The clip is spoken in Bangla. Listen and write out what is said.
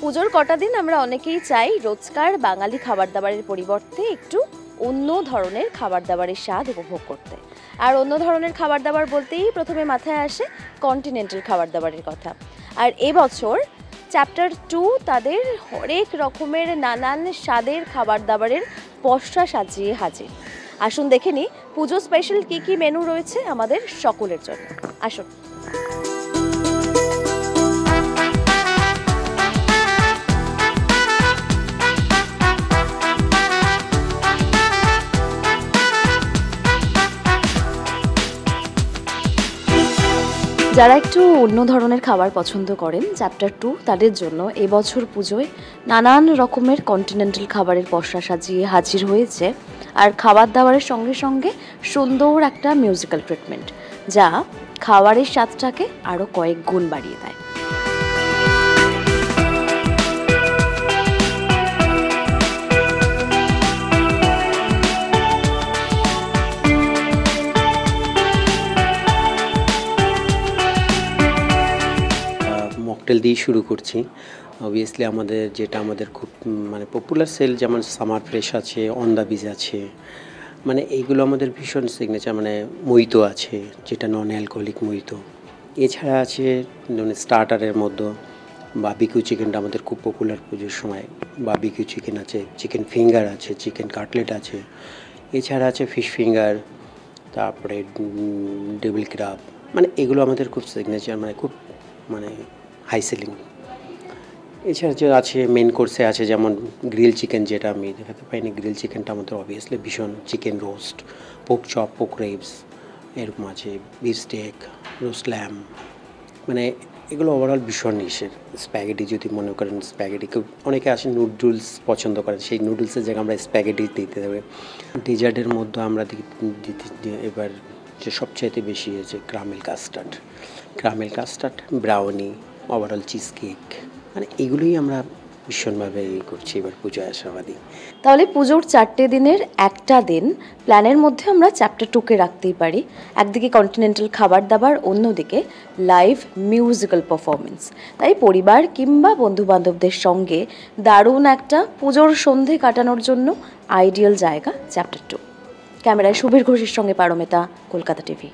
পুজোর কটা দিন আমরা অনেকেই চাই রোজকার বাঙালি খাবার দাবারের পরিবর্তে একটু অন্য ধরনের খাবার দাবারের স্বাদ উপভোগ করতে। আর অন্য ধরনের খাবার দাবার বলতেই প্রথমে মাথায় আসে কন্টিনেন্টাল খাবার দাবারের কথা। আর এবছর চ্যাপ্টার 2 তাদের হরেক রকমের নানান স্বাদের খাবার দাবারের পসরা সাজিয়ে হাজির। আসুন দেখে নিই পুজো স্পেশাল কী কী মেনু রয়েছে আমাদের সকলের জন্য। আসুন। যারা একটু অন্য ধরনের খাবার পছন্দ করেন চ্যাপ্টার 2 তাদের জন্য এবছর পুজোয় নানান রকমের কন্টিনেন্টাল খাবারের পসরা সাজিয়ে হাজির হয়েছে। আর খাবার দাবারের সঙ্গে সঙ্গে সুন্দর একটা মিউজিক্যাল ট্রিটমেন্ট, যা খাবারের স্বাদটাকে আরও কয়েক গুণ বাড়িয়ে দেয়। মকটেল দিয়ে শুরু করছি। অবভিয়াসলি আমাদের খুব পপুলার সেল, যেমন সামার ফ্রেশ আছে, অন দ্য বিচ আছে, এইগুলো আমাদের ভীষণ সিগনেচার। মইতো আছে, যেটা নন অ্যালকোহলিক মইতো। এছাড়া আছে স্টার্টারের মধ্যে বারবিকিউ চিকেনটা আমাদের খুব পপুলার পুজোর সময়। বারবিকিউ চিকেন আছে, চিকেন ফিঙ্গার আছে, চিকেন কাটলেট আছে। এছাড়া আছে ফিশ ফিঙ্গার, তারপরে ডেভিল ক্রাব। এগুলো আমাদের খুব সিগনেচার, খুব হাই সেলিং। এছাড়া যে আছে মেন কোর্সে আছে যেমন গ্রিল চিকেন, যেটা আমি দেখাতে পাইনি। গ্রিল চিকেনটা আমাদের অবভিয়াসলি ভীষণ, চিকেন রোস্ট, পোক চপ, পোক রেবস এরকম আছে, বিফ স্টেক, রোস্ট ল্যাম। এগুলো ওভারঅল ভীষণ ইসের। স্প্যাগেটি যদি মনে করেন, স্প্যাগেটি কেউ অনেকে আসে নুডলস পছন্দ করেন, সেই নুডলসের জায়গায় আমরা স্প্যাগেটি দিতে হবে। ডেজার্টের মধ্যে আমরা দিতে এবার যে সবচাইতে বেশি হয়েছে caramel custard, brownie, overall cheese cake. এগুলোই আমরা ভীষণভাবে করছি এবার পুজো আশাবাদী। তাহলে পুজোর 4টে দিনের একটা দিন প্ল্যানের মধ্যে আমরা চ্যাপ্টার 2কে রাখতেই পারি। একদিকে কন্টিনেন্টাল খাবার দাবার, অন্যদিকে লাইভ মিউজিক্যাল পারফরমেন্স। তাই পরিবার কিংবা বন্ধুবান্ধবদের সঙ্গে দারুণ একটা পুজোর সন্ধে কাটানোর জন্য আইডিয়াল জায়গা চ্যাপ্টার 2। ক্যামেরায় সুবীর ঘোষের সঙ্গে পারমিতা, কলকাতা টিভি।